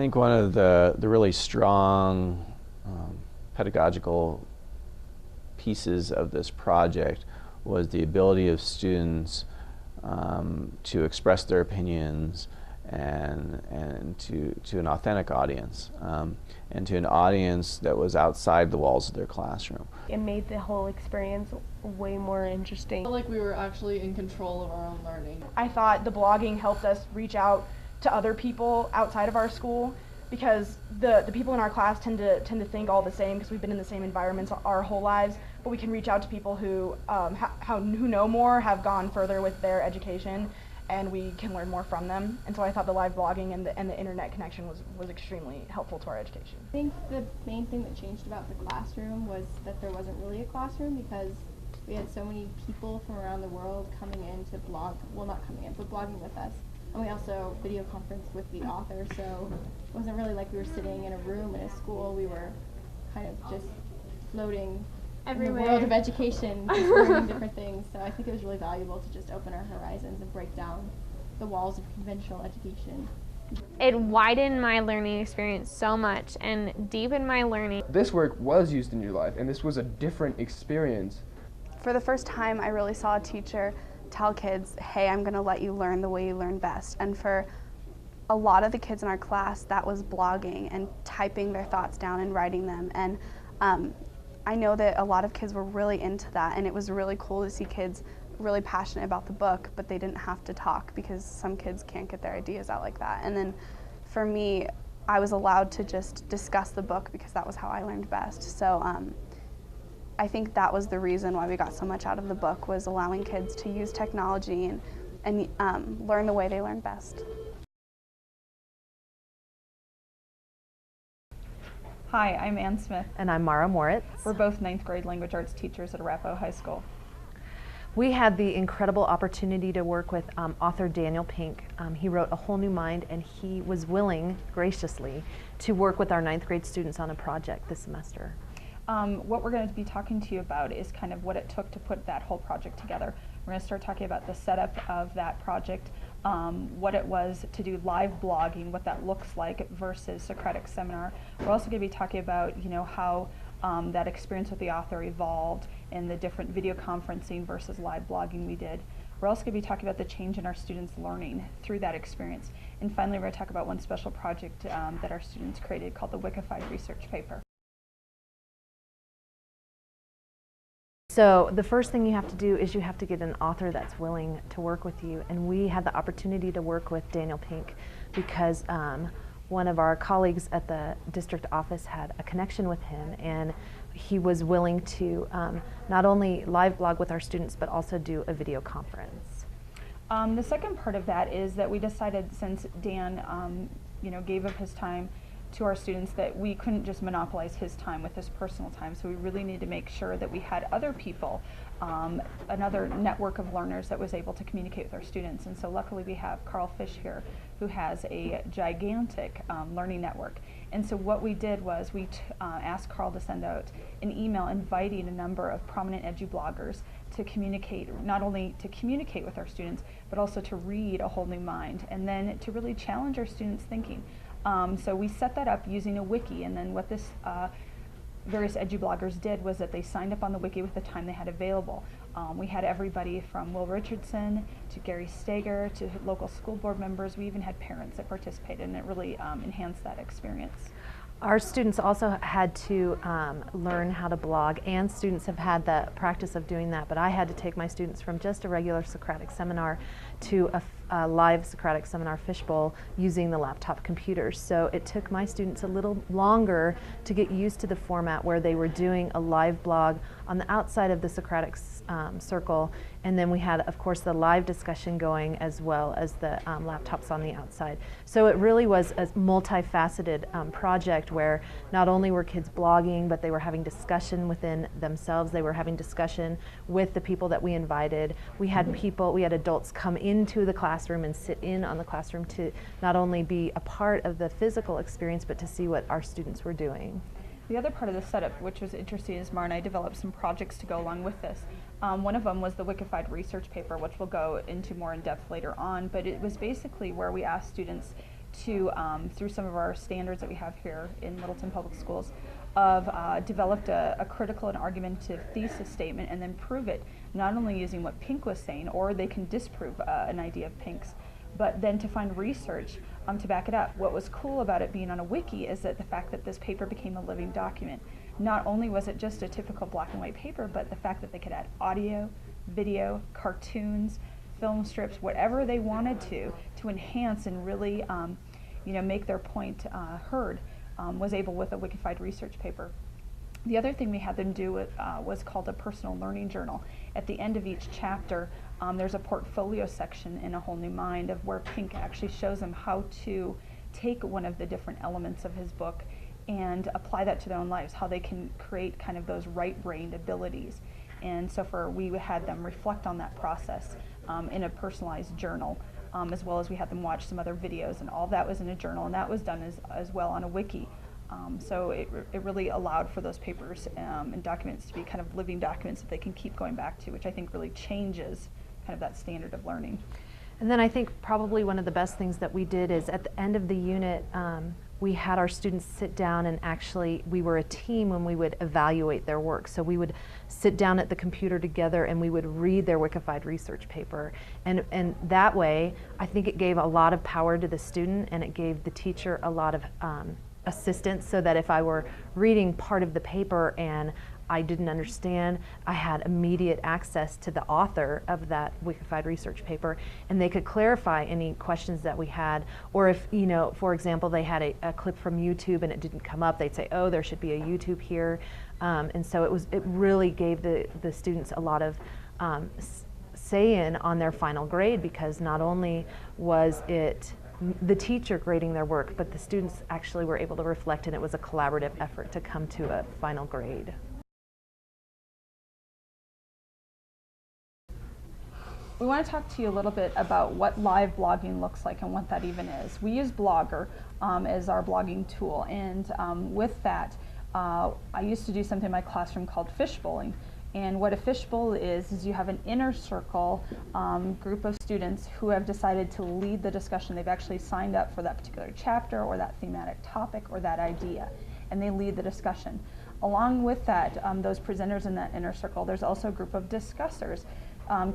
think one of the really strong pedagogical pieces of this project was the ability of students to express their opinions and to an authentic audience, and to an audience that was outside the walls of their classroom. It made the whole experience way more interesting. I felt like we were actually in control of our own learning. I thought the blogging helped us reach out to other people outside of our school, because the people in our class tend to think all the same because we've been in the same environments our whole lives, but we can reach out to people who who know more, have gone further with their education, and we can learn more from them. And so I thought the live blogging and the internet connection was extremely helpful to our education. I think the main thing that changed about the classroom was that there wasn't really a classroom, because we had so many people from around the world coming in to blog, well, not coming in, but blogging with us. And we also video conferenced with the author, so it wasn't really like we were sitting in a room in a school. We were kind of just floating everywhere in the world of education, just learning different things. So I think it was really valuable to just open our horizons and break down the walls of conventional education. It widened my learning experience so much and deepened my learning. This work was used in your life, and this was a different experience. For the first time, I really saw a teacher tell kids, hey, I'm going to let you learn the way you learn best. And for a lot of the kids in our class, that was blogging and typing their thoughts down and writing them. And I know that a lot of kids were really into that, and it was really cool to see kids really passionate about the book, but they didn't have to talk because some kids can't get their ideas out like that. And then for me, I was allowed to just discuss the book because that was how I learned best. So I think that was the reason why we got so much out of the book, was allowing kids to use technology and learn the way they learn best. Hi, I'm Ann Smith. And I'm Mara Moritz. We're both 9th grade language arts teachers at Arapahoe High School. We had the incredible opportunity to work with author Daniel Pink. He wrote A Whole New Mind, and he was willing, graciously, to work with our 9th grade students on a project this semester. What we're going to be talking to you about is kind of what it took to put that whole project together. We're going to start talking about the setup of that project, what it was to do live blogging, what that looks like versus Socratic seminar. We're also going to be talking about, how that experience with the author evolved and the different video conferencing versus live blogging we did. We're also going to be talking about the change in our students' learning through that experience. And finally, we're going to talk about one special project that our students created called the Wikified research paper. So the first thing you have to do is you have to get an author that's willing to work with you. And we had the opportunity to work with Daniel Pink because one of our colleagues at the district office had a connection with him, and he was willing to not only live blog with our students but also do a video conference. The second part of that is that we decided, since Dan gave up his time to our students, that we couldn't just monopolize his time with his personal time, so we really need to make sure that we had other people, another network of learners that was able to communicate with our students. And so luckily we have Karl Fisch here, who has a gigantic learning network. And so what we did was we asked Karl to send out an email inviting a number of prominent edubloggers to communicate, not only to communicate with our students, but also to read A Whole New Mind, and then to really challenge our students' thinking. So we set that up using a wiki, and then what this various edubloggers did was that they signed up on the wiki with the time they had available. We had everybody from Will Richardson to Gary Steger to local school board members. We even had parents that participated, and it really enhanced that experience. Our students also had to learn how to blog, and students have had the practice of doing that, but I had to take my students from just a regular Socratic seminar to a live Socratic seminar fishbowl using the laptop computers. So it took my students a little longer to get used to the format where they were doing a live blog on the outside of the Socratic circle, and then we had, of course, the live discussion going as well as the laptops on the outside. So it really was a multifaceted project where not only were kids blogging, but they were having discussion within themselves. They were having discussion with the people that we invited. We had adults come into the classroom and sit in on the classroom to not only be a part of the physical experience, but to see what our students were doing. The other part of the setup, which was interesting, is Mara and I developed some projects to go along with this. One of them was the Wikified research paper, which we'll go into more in depth later on, but it was basically where we asked students to, through some of our standards that we have here in Littleton Public Schools, of developed a critical and argumentative thesis statement and then prove it, not only using what Pink was saying, or they can disprove an idea of Pink's, but then to find research to back it up. What was cool about it being on a wiki is that the fact that this paper became a living document. Not only was it just a typical black and white paper, but the fact that they could add audio, video, cartoons, film strips, whatever they wanted to enhance and really make their point heard, was able with a Wikified research paper. The other thing we had them do was called a personal learning journal. At the end of each chapter, there's a portfolio section in A Whole New Mind of where Pink actually shows them how to take one of the different elements of his book and apply that to their own lives, how they can create kind of those right-brained abilities. And so we had them reflect on that process in a personalized journal, as well as we had them watch some other videos, and all that was in a journal, and that was done as well on a wiki. So it really allowed for those papers and documents to be kind of living documents that they can keep going back to, which I think really changes kind of that standard of learning. And then I think probably one of the best things that we did is at the end of the unit, we had our students sit down, and actually we were a team when we would evaluate their work. So we would sit down at the computer together and we would read their Wikified research paper. And that way, I think it gave a lot of power to the student, and it gave the teacher a lot of assistance, so that if I were reading part of the paper and I didn't understand, I had immediate access to the author of that Wikified research paper, and they could clarify any questions that we had. Or if, for example, they had a clip from YouTube and it didn't come up, they'd say, oh, there should be a YouTube here. And so it really gave the students a lot of say-in on their final grade, because not only was it the teacher grading their work, but the students actually were able to reflect, and it was a collaborative effort to come to a final grade. We want to talk to you a little bit about what live blogging looks like and what that even is. We use Blogger as our blogging tool, and with that, I used to do something in my classroom called fishbowling. And what a fishbowl is you have an inner circle group of students who have decided to lead the discussion. They've actually signed up for that particular chapter or that thematic topic or that idea, and they lead the discussion. Along with that, those presenters in that inner circle, there's also a group of discussers,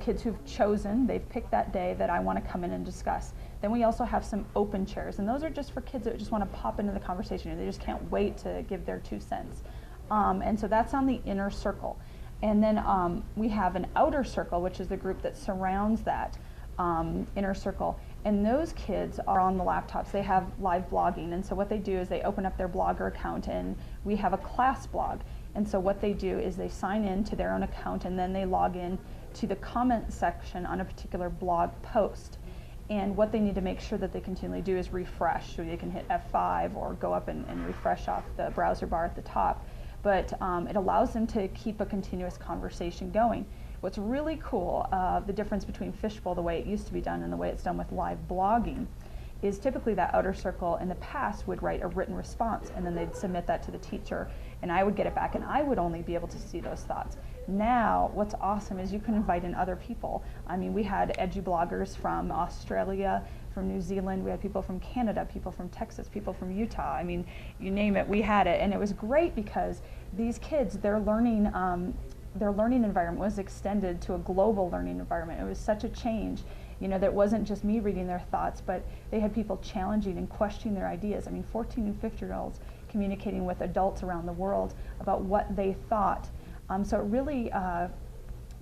kids who've chosen, they've picked that day that I want to come in and discuss. Then we also have some open chairs, and those are just for kids that just want to pop into the conversation. They just can't wait to give their 2 cents. And so that's on the inner circle. And then we have an outer circle, which is the group that surrounds that inner circle. And those kids are on the laptops. They have live blogging. And so what they do is they open up their Blogger account, and we have a class blog. And so what they do is they sign in to their own account, and then they log in to the comment section on a particular blog post. And what they need to make sure that they continually do is refresh. So they can hit F5 or go up and refresh off the browser bar at the top. But it allows them to keep a continuous conversation going. What's really cool, the difference between Fishbowl, the way it used to be done, and the way it's done with live blogging, is typically that outer circle in the past would write a written response, and then they'd submit that to the teacher, and I would get it back, and I would only be able to see those thoughts. Now, what's awesome is you can invite in other people. I mean, we had edubloggers from Australia, from New Zealand, we had people from Canada, people from Texas, people from Utah. I mean, you name it, we had it. And it was great because these kids, their learning environment was extended to a global learning environment. It was such a change, that wasn't just me reading their thoughts, but they had people challenging and questioning their ideas. I mean, 14 and 15-year-olds communicating with adults around the world about what they thought. So it really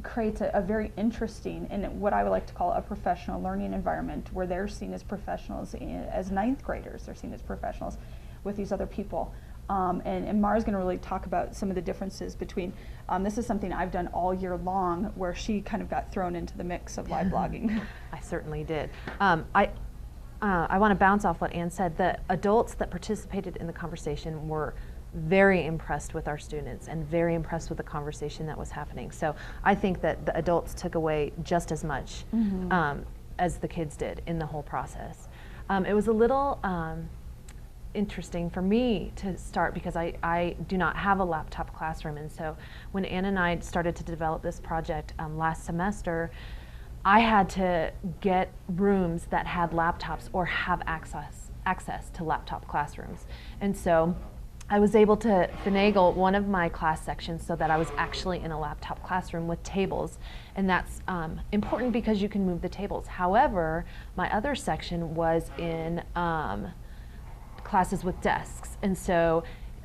creates a very interesting, and what I would like to call a professional learning environment, where they're seen as professionals, as ninth graders, they're seen as professionals with these other people. And Mara's going to really talk about some of the differences between, this is something I've done all year long, where she kind of got thrown into the mix of live blogging. I certainly did. I want to bounce off what Ann said. The adults that participated in the conversation were very impressed with our students and very impressed with the conversation that was happening. So I think that the adults took away just as much as the kids did in the whole process. It was a little interesting for me to start because I do not have a laptop classroom, and so when Ann and I started to develop this project last semester, I had to get rooms that had laptops or have access access to laptop classrooms. And so I was able to finagle one of my class sections so that I was actually in a laptop classroom with tables, and that's important because you can move the tables. However, my other section was in classes with desks, and so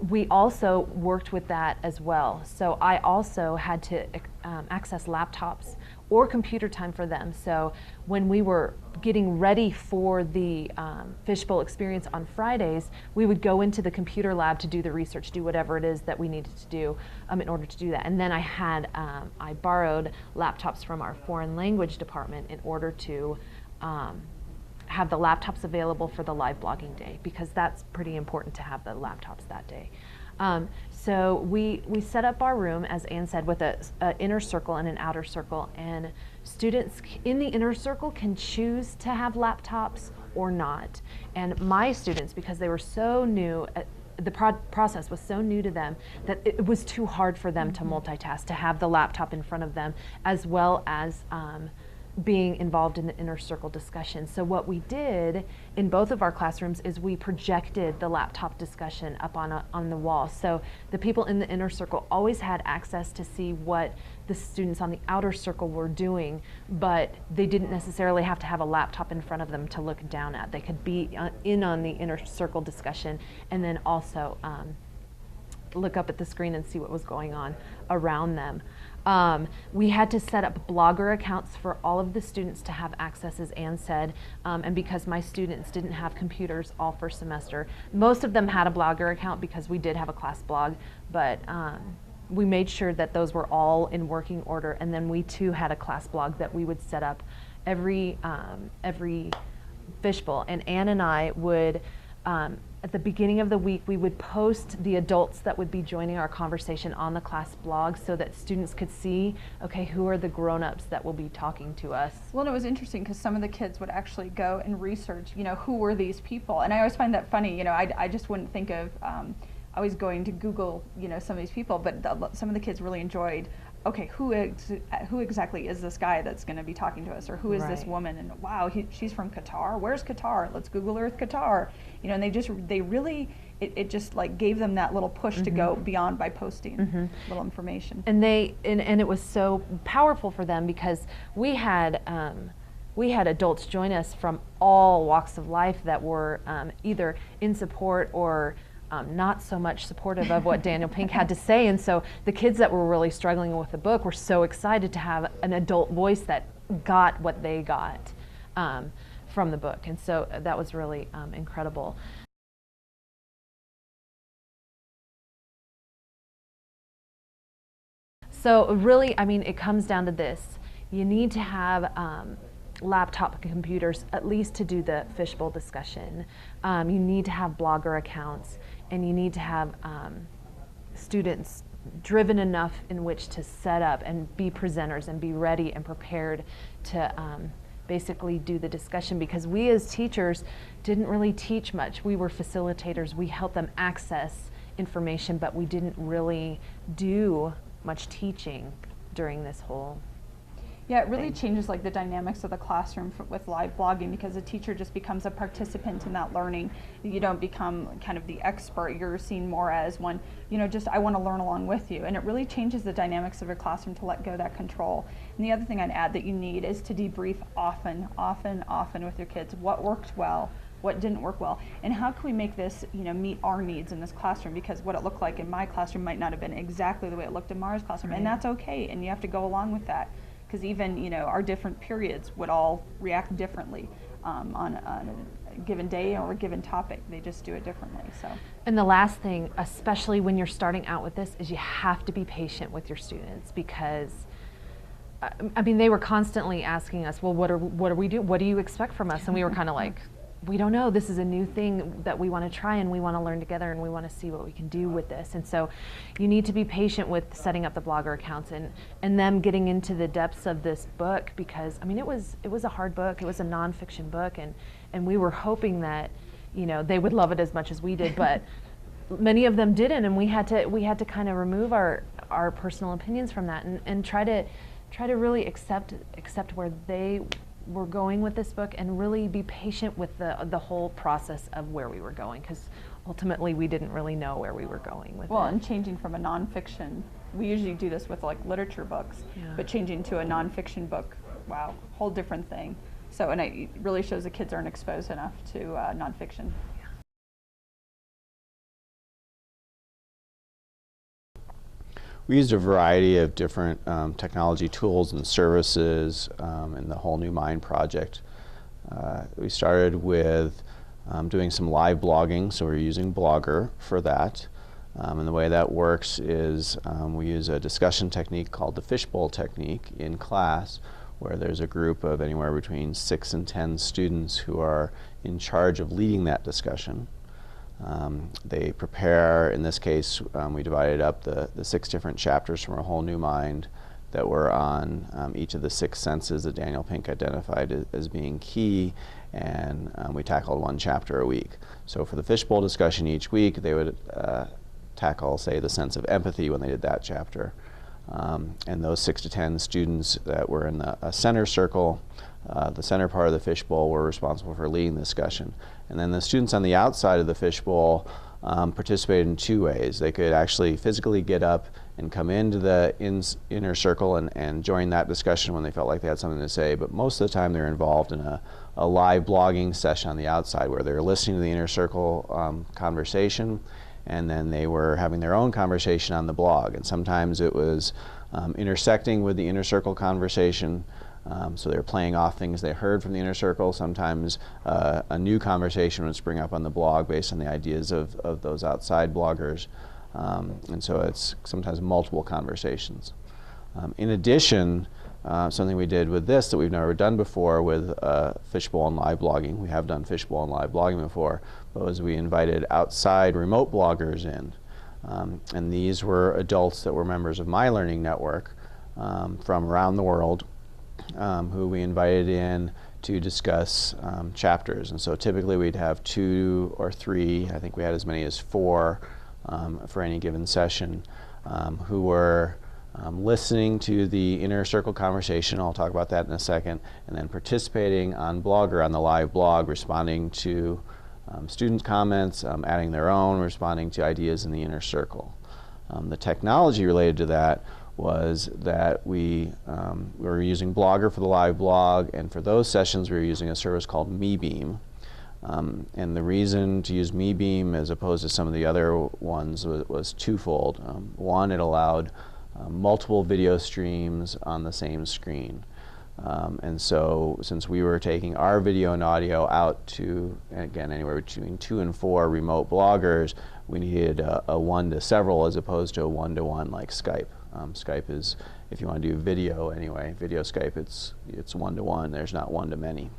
we also worked with that as well. So I also had to access laptops or computer time for them. So when we were getting ready for the Fishbowl experience on Fridays, we would go into the computer lab to do the research, do whatever it is that we needed to do in order to do that. And then I borrowed laptops from our foreign language department in order to have the laptops available for the live blogging day, because that's pretty important to have the laptops that day. So we set up our room, as Ann said, with an inner circle and an outer circle, and students in the inner circle can choose to have laptops or not. And my students, because they were so new, the process was so new to them that it was too hard for them to multitask, to have the laptop in front of them, as well as being involved in the inner circle discussion. So what we did in both of our classrooms is we projected the laptop discussion up on the wall. So the people in the inner circle always had access to see what the students on the outer circle were doing, but they didn't necessarily have to have a laptop in front of them to look down at. They could be in on the inner circle discussion and then also look up at the screen and see what was going on around them. We had to set up Blogger accounts for all of the students to have access, as Ann said, and because my students didn't have computers all first semester, most of them had a Blogger account because we did have a class blog, but we made sure that those were all in working order, and then we too had a class blog that we would set up every Fishbowl, and Ann and I would at the beginning of the week, we would post the adults that would be joining our conversation on the class blog so that students could see, okay, who are the grown-ups that will be talking to us. Well, and it was interesting because some of the kids would actually go and research, who were these people? And I always find that funny, I just wouldn't think of always going to Google, some of these people, but some of the kids really enjoyed, okay, who exactly is this guy that's going to be talking to us, or who is this woman? And wow, she's from Qatar. Where's Qatar? Let's Google Earth Qatar. And they really, it just like gave them that little push to go beyond by posting little information. And it was so powerful for them because we had adults join us from all walks of life that were either in support or not so much supportive of what Daniel Pink had to say. And so the kids that were really struggling with the book were so excited to have an adult voice that got what they got from the book. And so that was really incredible. So really, it comes down to this. You need to have laptop computers, at least to do the Fishbowl discussion. You need to have Blogger accounts, and you need to have students driven enough in which to set up and be presenters and be ready and prepared to basically do the discussion, because we as teachers didn't really teach much. We were facilitators. We helped them access information, but we didn't really do much teaching during this whole Yeah, it really changes like the dynamics of the classroom with live blogging, because the teacher just becomes a participant in that learning. You don't become kind of the expert. You're seen more as one, just I want to learn along with you. And it really changes the dynamics of your classroom to let go of that control. And the other thing I'd add that you need is to debrief often with your kids. What worked well? What didn't work well? And how can we make this, meet our needs in this classroom? Because what it looked like in my classroom might not have been exactly the way it looked in Mara's classroom. And that's okay. And you have to go along with that. Because even our different periods would all react differently on a given day or a given topic. They just do it differently. So. And the last thing, especially when you're starting out with this, is you have to be patient with your students, because they were constantly asking us, well, what are we doing? What do you expect from us? And we were kind of like, we don't know. This is a new thing that we want to try, and we want to learn together, and we want to see what we can do with this. And so you need to be patient with setting up the Blogger accounts and them getting into the depths of this book, because it was a hard book. It was a nonfiction book, and we were hoping that they would love it as much as we did, but many of them didn't, and we had to kind of remove our personal opinions from that and try to really accept where they were going with this book, and really be patient with the whole process of where we were going, because ultimately we didn't really know where we were going with Well, it. and changing from a nonfiction, we usually do this with like literature books, but changing to a nonfiction book, wow, whole different thing. So, and it really shows the kids aren't exposed enough to nonfiction. We used a variety of different technology tools and services in the Whole New Mind project. We started with doing some live blogging, so we're using Blogger for that. And the way that works is we use a discussion technique called the fishbowl technique in class, where there's a group of anywhere between 6 and 10 students who are in charge of leading that discussion. They prepare, in this case, we divided up the 6 different chapters from A Whole New Mind that were on each of the 6 senses that Daniel Pink identified as being key, and we tackled 1 chapter a week. So for the fishbowl discussion each week, they would tackle, say, the sense of empathy when they did that chapter. And those 6 to 10 students that were in a center circle, the center part of the fishbowl, were responsible for leading the discussion. And then the students on the outside of the fishbowl participated in 2 ways. They could actually physically get up and come into the inner circle and join that discussion when they felt like they had something to say, but most of the time they're involved in a live blogging session on the outside where they're listening to the inner circle conversation, and then they were having their own conversation on the blog. And sometimes it was intersecting with the inner circle conversation, so they were playing off things they heard from the inner circle. Sometimes a new conversation would spring up on the blog based on the ideas of those outside bloggers. And so it's sometimes multiple conversations. In addition, something we did with this that we've never done before with fishbowl and live blogging, we have done fishbowl and live blogging before, but was we invited outside remote bloggers in. And these were adults that were members of My Learning Network from around the world, who we invited in to discuss chapters. And so typically we'd have 2 or 3, I think we had as many as 4 for any given session, who were listening to the inner circle conversation. I'll talk about that in a second, and then participating on Blogger, on the live blog, responding to students' comments, adding their own, responding to ideas in the inner circle. The technology related to that was that we were using Blogger for the live blog, and for those sessions we were using a service called MeBeam. And the reason to use MeBeam as opposed to some of the other ones was twofold. One, it allowed multiple video streams on the same screen. And so since we were taking our video and audio out to, again, anywhere between 2 and 4 remote bloggers, we needed a 1 to several as opposed to a 1-to-1 like Skype. Skype is, if you want to do video anyway, video Skype, it's 1-to-1, there's not 1-to-many.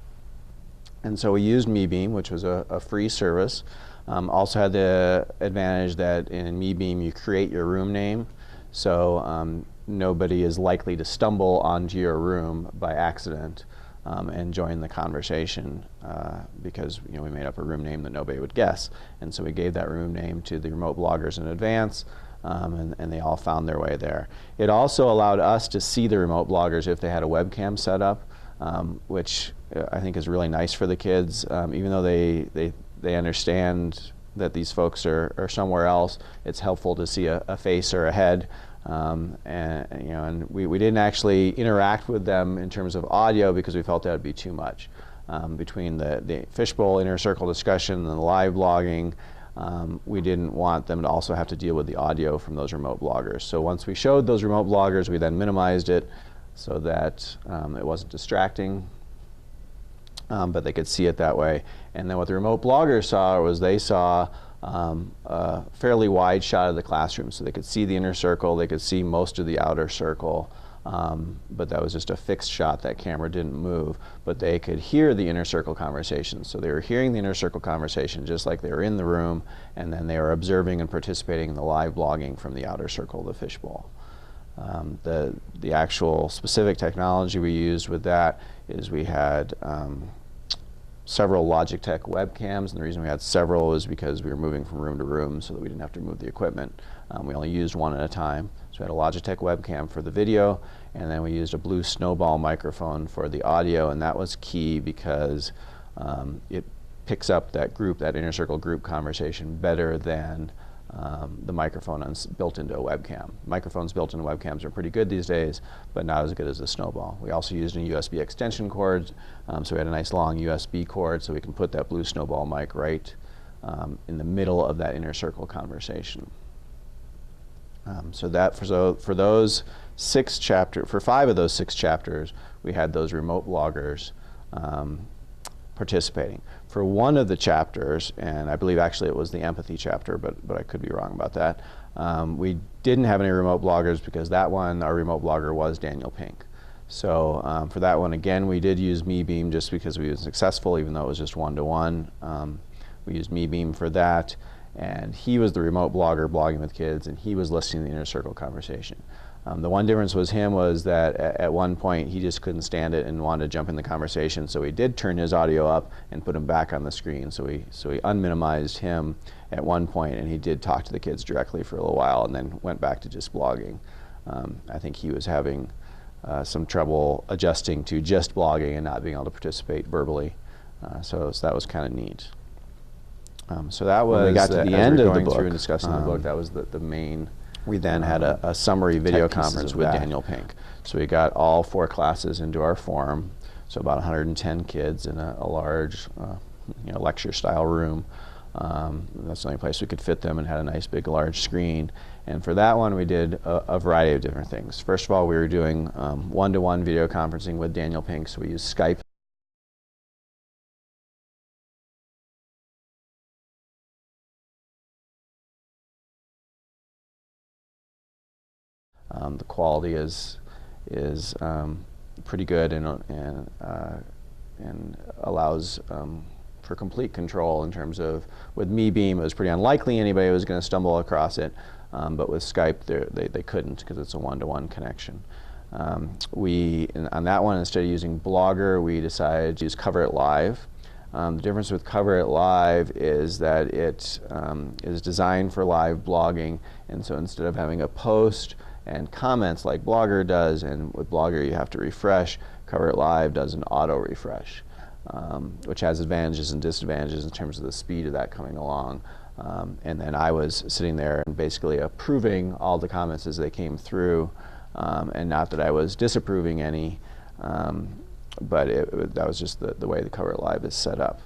And so we used MeBeam, which was a free service. Also had the advantage that in MeBeam you create your room name, so nobody is likely to stumble onto your room by accident and join the conversation because we made up a room name that nobody would guess. And so we gave that room name to the remote bloggers in advance, and they all found their way there. It also allowed us to see the remote bloggers if they had a webcam set up, which I think is really nice for the kids. Even though they understand that these folks are somewhere else, it's helpful to see a face or a head. And we didn't actually interact with them in terms of audio because we felt that would be too much. Between the fishbowl inner circle discussion and the live blogging, we didn't want them to also have to deal with the audio from those remote bloggers. So once we showed those remote bloggers, we then minimized it so that it wasn't distracting, but they could see it that way. And then what the remote bloggers saw was they saw a fairly wide shot of the classroom, so they could see the inner circle, they could see most of the outer circle, but that was just a fixed shot. That camera didn't move, but they could hear the inner circle conversation. So they were hearing the inner circle conversation just like they were in the room, and then they were observing and participating in the live blogging from the outer circle of the fishbowl. The actual specific technology we used with that is we had several Logitech webcams, and the reason we had several was because we were moving from room to room so that we didn't have to move the equipment. We only used one at a time. So we had a Logitech webcam for the video, and then we used a blue snowball microphone for the audio, and that was key because it picks up that inner circle group conversation better than the microphone built into a webcam. Microphones built into webcams are pretty good these days, but not as good as the snowball. We also used a USB extension cord, so we had a nice long USB cord so we can put that blue snowball mic right in the middle of that inner circle conversation. For those 6 chapters, for 5 of those 6 chapters, we had those remote bloggers participating. For one of the chapters, and I believe actually it was the empathy chapter, but I could be wrong about that, we didn't have any remote bloggers because that one, our remote blogger was Daniel Pink. So for that one, again, we did use MeBeam just because we were successful, even though it was just 1-to-1. We used MeBeam for that, and he was the remote blogger blogging with kids, and he was listening to the inner circle conversation. The one difference was that at one point he just couldn't stand it and wanted to jump in the conversation, so we did turn his audio up and put him back on the screen. So we unminimized him at one point, and he did talk to the kids directly for a little while and then went back to just blogging. I think he was having some trouble adjusting to just blogging and not being able to participate verbally. So that was kind of neat. So that was, when we got to the end of the book, through and discussing the book, that was the main. We then had a summary video conference with Daniel Pink. So we got all 4 classes into our forum, so about 110 kids in a large lecture-style room. That's the only place we could fit them, and had a nice big large screen. And for that one we did a variety of different things. First of all, we were doing one-to-one video conferencing with Daniel Pink, so we used Skype. The quality is pretty good and allows for complete control in terms of, with MeBeam, it was pretty unlikely anybody was going to stumble across it, but with Skype they couldn't because it's a one-to-one connection. On that one, instead of using Blogger, we decided to use Cover It Live. The difference with Cover It Live is that it is designed for live blogging, and so instead of having a post and comments like Blogger does, and with Blogger you have to refresh, Cover It Live does an auto refresh, which has advantages and disadvantages in terms of the speed of that coming along. And then I was sitting there and basically approving all the comments as they came through, and not that I was disapproving any, but that was just the way the Cover It Live is set up.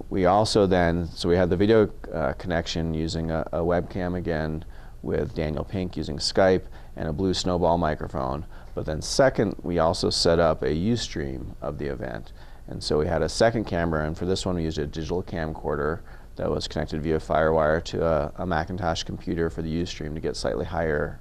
We also then, so we had the video connection using a webcam again, with Daniel Pink using Skype and a blue snowball microphone. But then second, we also set up a Ustream of the event. And so we had a second camera, and for this one we used a digital camcorder that was connected via FireWire to a Macintosh computer for the Ustream to get slightly higher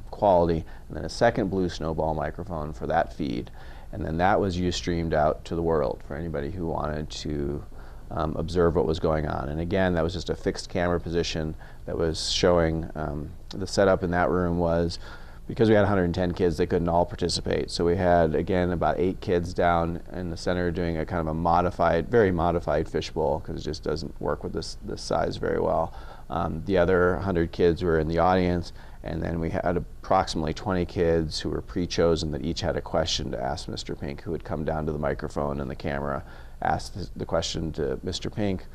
quality, and then a second blue snowball microphone for that feed. And then that was Ustreamed out to the world for anybody who wanted to observe what was going on. And again, that was just a fixed camera position that was showing. The setup in that room was, because we had 110 kids, they couldn't all participate. So we had, again, about 8 kids down in the center doing a kind of a modified, very modified fishbowl, because it just doesn't work with this size very well. The other 100 kids were in the audience, and then we had approximately 20 kids who were pre-chosen that each had a question to ask Mr. Pink, who would come down to the microphone and the camera, ask the question to Mr. Pink.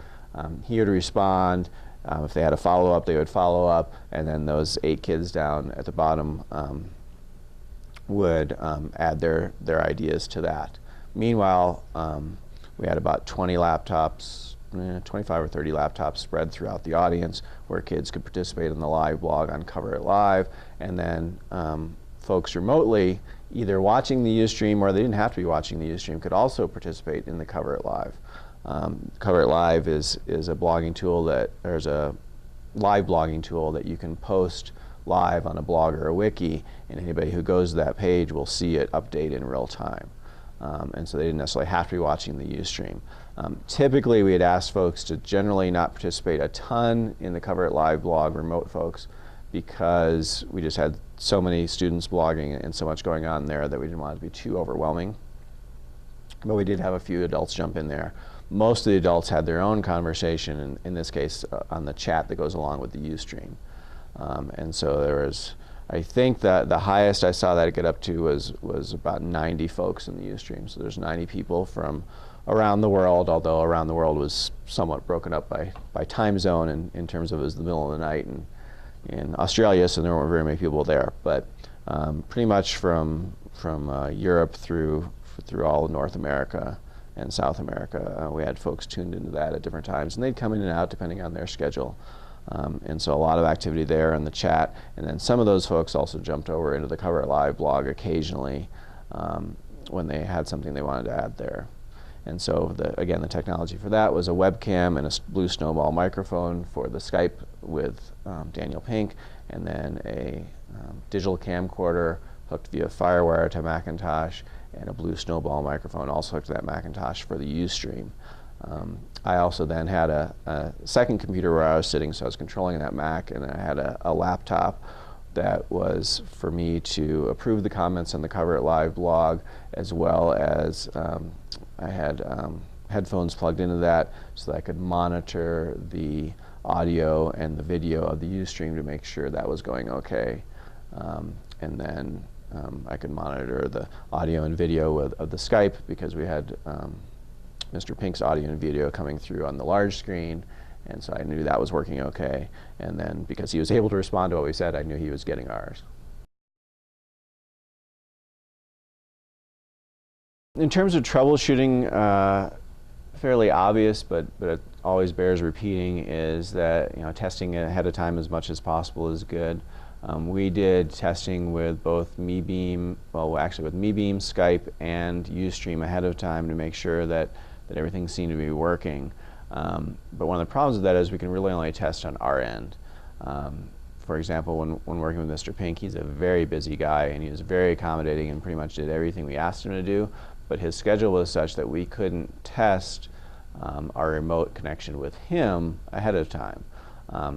He would respond. If they had a follow-up, they would follow up, and then those 8 kids down at the bottom would add their ideas to that. Meanwhile, we had about 20 laptops, 25 or 30 laptops spread throughout the audience where kids could participate in the live blog on Cover It Live, and then folks remotely, either watching the Ustream or they didn't have to be watching the Ustream, could also participate in the Cover It Live. Cover It Live is a blogging tool there's a live blogging tool that you can post live on a blog or a wiki, and anybody who goes to that page will see it update in real time. And so they didn't necessarily have to be watching the Ustream. Typically we had asked folks to generally not participate a ton in the Cover It Live blog, remote folks, because we just had so many students blogging and so much going on there that we didn't want it to be too overwhelming. But we did have a few adults jump in there. most of the adults had their own conversation, in this case on the chat that goes along with the Ustream. And so there was, I think that the highest I saw that get up to was about 90 folks in the Ustream. So there's 90 people from around the world, although around the world was somewhat broken up by time zone in terms of it was the middle of the night in Australia, so there weren't very many people there. But pretty much from Europe through all of North America and South America, we had folks tuned into that at different times, and they'd come in and out depending on their schedule. And so a lot of activity there in the chat, and then some of those folks also jumped over into the Cover It Live blog occasionally when they had something they wanted to add there. And so again, the technology for that was a webcam and a blue snowball microphone for the Skype with Daniel Pink, and then a digital camcorder hooked via FireWire to Macintosh, and a blue snowball microphone also hooked to that Macintosh for the Ustream. I also then had a second computer where I was sitting, so I was controlling that Mac, and I had a laptop that was for me to approve the comments on the Cover It Live blog, as well as I had headphones plugged into that so that I could monitor the audio and the video of the Ustream to make sure that was going okay. And then I could monitor the audio and video of the Skype, because we had Mr. Pink's audio and video coming through on the large screen, and so I knew that was working okay. And then because he was able to respond to what we said, I knew he was getting ours. In terms of troubleshooting, fairly obvious, but it always bears repeating, is that testing ahead of time as much as possible is good. We did testing with both MeBeam, well actually with MeBeam, Skype, and Ustream ahead of time to make sure that everything seemed to be working. But one of the problems with that is we can really only test on our end. For example, when working with Mr. Pink, he's a very busy guy, and he was very accommodating and pretty much did everything we asked him to do, but his schedule was such that we couldn't test our remote connection with him ahead of time.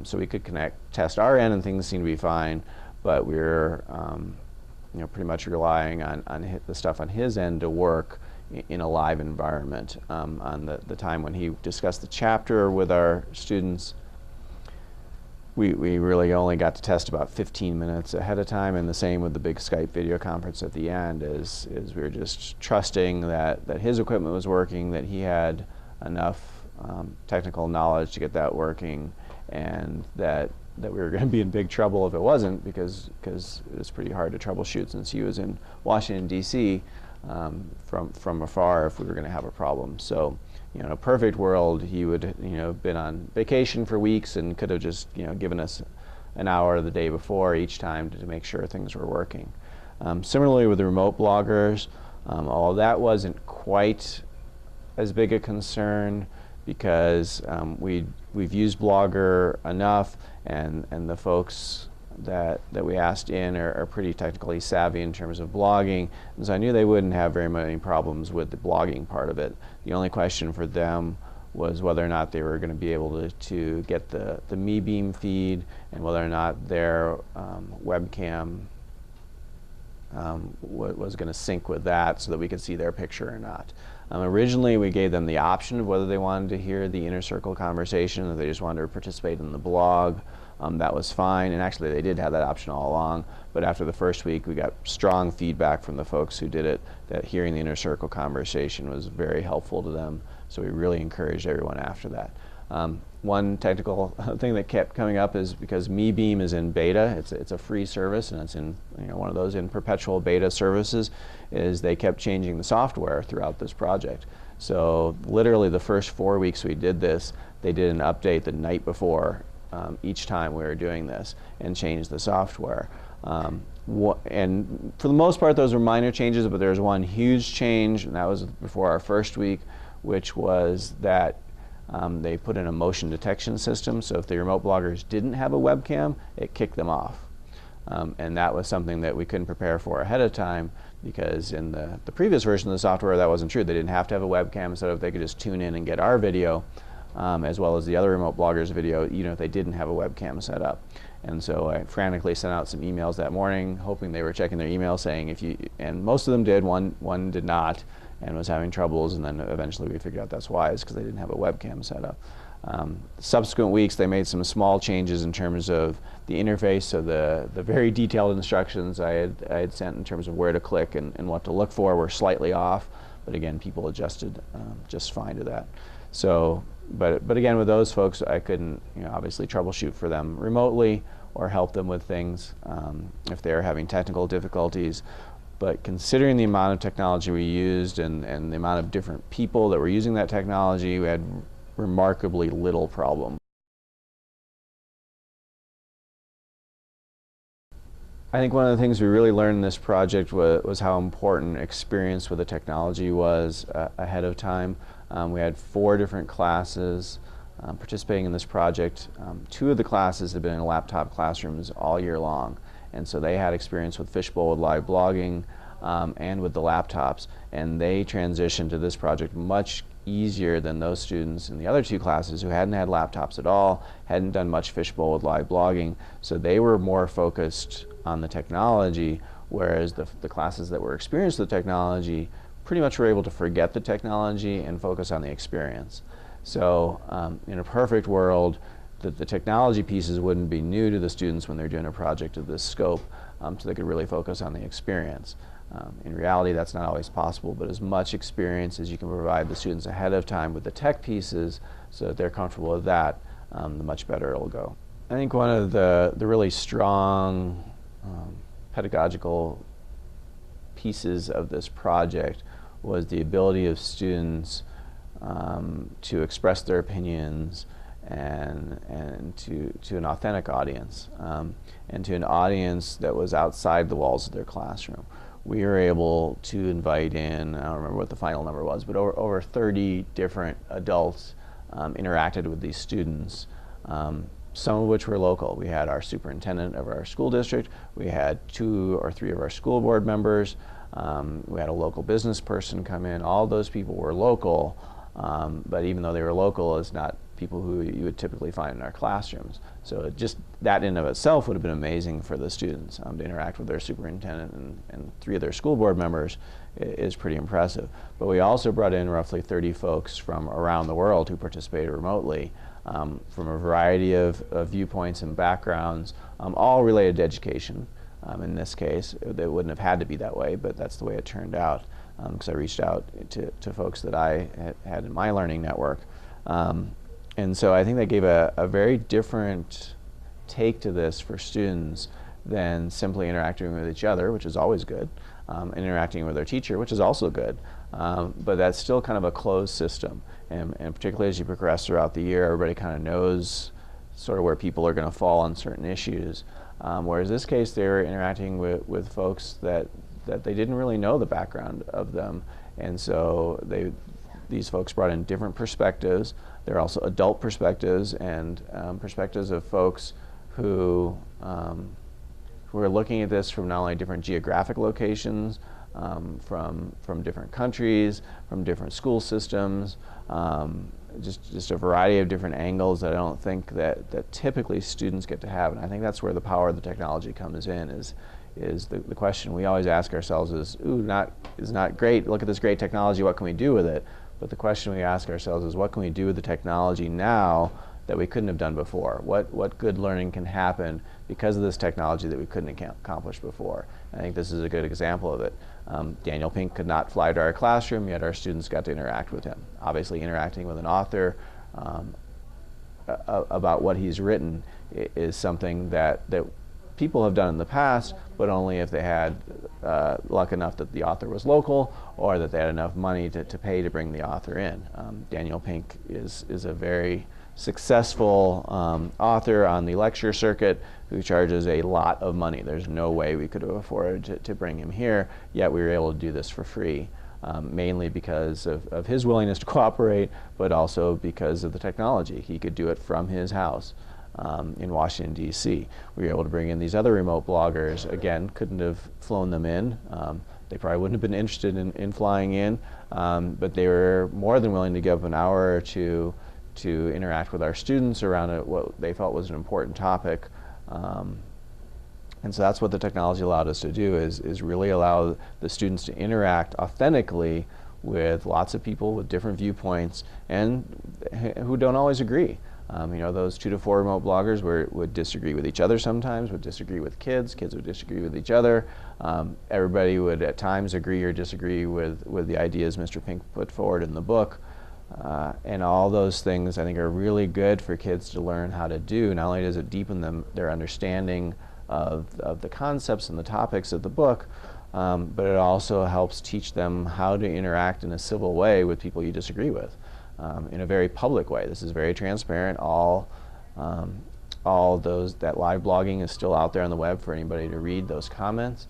So we could test our end, and things seemed to be fine, but we were pretty much relying on the stuff on his end to work in a live environment. On the time when he discussed the chapter with our students, we really only got to test about 15 minutes ahead of time, and the same with the big Skype video conference at the end, is we were just trusting that his equipment was working, that he had enough technical knowledge to get that working, and that we were going to be in big trouble if it wasn't, because it was pretty hard to troubleshoot since he was in Washington, D.C. From afar if we were going to have a problem. So, in a perfect world, he would have been on vacation for weeks and could have just given us an hour the day before each time to make sure things were working. Similarly with the remote bloggers, although that wasn't quite as big a concern, because we've used Blogger enough, and the folks that we asked in are pretty technically savvy in terms of blogging, and so I knew they wouldn't have very many problems with the blogging part of it. The only question for them was whether or not they were going to be able to get the MeBeam feed, and whether or not their webcam was going to sync with that so that we could see their picture or not. Originally, we gave them the option of whether they wanted to hear the inner circle conversation, or they just wanted to participate in the blog. That was fine, and actually they did have that option all along, but after the first week we got strong feedback from the folks who did it that hearing the inner circle conversation was very helpful to them, so we really encouraged everyone after that. One technical thing that kept coming up is because MeBeam is in beta, it's a free service, and it's in one of those in perpetual beta services, is they kept changing the software throughout this project. So literally the first 4 weeks we did this, they did an update the night before each time we were doing this, and changed the software. And for the most part those were minor changes, but there was one huge change, and that was before our first week, which was that they put in a motion detection system, so if the remote bloggers didn't have a webcam, it kicked them off. And that was something that we couldn't prepare for ahead of time, because in the previous version of the software that wasn't true. They didn't have to have a webcam, so if they could just tune in and get our video, as well as the other remote bloggers' video, even if they didn't have a webcam set up. And so I frantically sent out some emails that morning, hoping they were checking their email, saying and most of them did, one did not, and was having troubles, and then eventually we figured out that's why, is because they didn't have a webcam set up. Subsequent weeks they made some small changes in terms of the interface, so the very detailed instructions I had sent in terms of where to click and what to look for were slightly off, but again people adjusted just fine to that. So but again, with those folks I couldn't obviously troubleshoot for them remotely or help them with things if they were having technical difficulties. But considering the amount of technology we used and the amount of different people that were using that technology, we had remarkably little problem. I think one of the things we really learned in this project was how important experience with the technology was ahead of time. We had 4 different classes participating in this project. 2 of the classes had been in laptop classrooms all year long, and so they had experience with Fishbowl, with live blogging, and with the laptops, and they transitioned to this project much easier than those students in the other 2 classes who hadn't had laptops at all, hadn't done much Fishbowl with live blogging, so they were more focused on the technology, whereas the classes that were experienced with technology pretty much were able to forget the technology and focus on the experience. So in a perfect world, the technology pieces wouldn't be new to the students when they're doing a project of this scope, so they could really focus on the experience. In reality, that's not always possible, but as much experience as you can provide the students ahead of time with the tech pieces so that they're comfortable with that, the much better it'll go. I think one of the really strong pedagogical pieces of this project was the ability of students to express their opinions and to an authentic audience, and to an audience that was outside the walls of their classroom. We were able to invite in, I don't remember what the final number was, but over 30 different adults interacted with these students, some of which were local. We had our superintendent of our school district, we had 2 or 3 of our school board members, we had a local business person come in. All those people were local, but even though they were local, it's not people who you would typically find in our classrooms. So just that in and of itself would have been amazing for the students to interact with their superintendent and 3 of their school board members is pretty impressive. But we also brought in roughly 30 folks from around the world who participated remotely, from a variety of viewpoints and backgrounds, all related to education. In this case, it wouldn't have had to be that way, but that's the way it turned out, because I reached out to folks that I had in my learning network. And so I think that gave a very different take to this for students than simply interacting with each other, which is always good, and interacting with their teacher, which is also good. But that's still kind of a closed system. And particularly as you progress throughout the year, everybody kind of knows sort of where people are going to fall on certain issues. Whereas in this case, they were interacting with folks that they didn't really know the background of them. And so these folks brought in different perspectives. There are also adult perspectives and perspectives of folks who are looking at this from not only different geographic locations, from different countries, from different school systems, just a variety of different angles that I don't think that typically students get to have. And I think that's where the power of the technology comes in, is the question we always ask ourselves is, is not great, look at this great technology, what can we do with it? But the question we ask ourselves is, what can we do with the technology now that we couldn't have done before? What good learning can happen because of this technology that we couldn't accomplish before? And I think this is a good example of it. Daniel Pink could not fly to our classroom, yet our students got to interact with him. Obviously, interacting with an author about what he's written is something that people have done in the past, but only if they had luck enough that the author was local or that they had enough money to pay to bring the author in. Daniel Pink is a very successful author on the lecture circuit who charges a lot of money. There's no way we could have afforded to bring him here, yet we were able to do this for free, mainly because of his willingness to cooperate, but also because of the technology. He could do it from his house in Washington, D.C. We were able to bring in these other remote bloggers. Again, couldn't have flown them in. They probably wouldn't have been interested in flying in, but they were more than willing to give up an hour or two to interact with our students around what they felt was an important topic. And so that's what the technology allowed us to do, is really allow the students to interact authentically with lots of people with different viewpoints and who don't always agree. You know, those 2 to 4 remote bloggers would disagree with each other sometimes, would disagree with kids would disagree with each other. Everybody would at times agree or disagree with the ideas Mr. Pink put forward in the book. And all those things I think are really good for kids to learn how to do. Not only does it deepen their understanding of the concepts and the topics of the book, but it also helps teach them how to interact in a civil way with people you disagree with. In a very public way. This is very transparent. All that live blogging is still out there on the web for anybody to read those comments,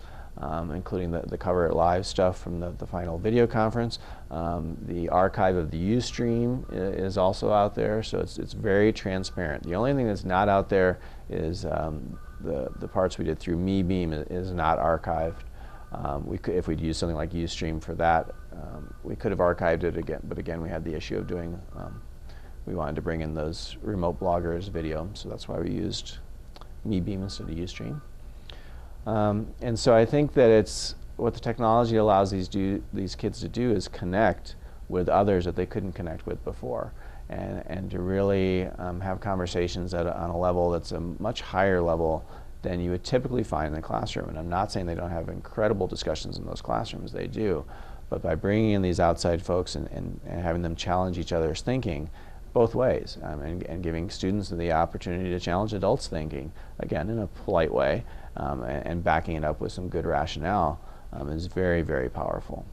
including the Cover It Live stuff from the final video conference. The archive of the Ustream is also out there, so it's very transparent. The only thing that's not out there is the parts we did through MeBeam is not archived. If we'd used something like Ustream for that, we could have archived it again, but again we had the issue of doing, we wanted to bring in those remote bloggers video, so that's why we used MeBeam instead of Ustream. And so I think that it's what the technology allows these kids to do is connect with others that they couldn't connect with before, and to really have conversations on a level that's a much higher level than you would typically find in the classroom. And I'm not saying they don't have incredible discussions in those classrooms, they do, but by bringing in these outside folks and having them challenge each other's thinking both ways, and giving students the opportunity to challenge adults' thinking, again in a polite way, and backing it up with some good rationale, is very, very powerful.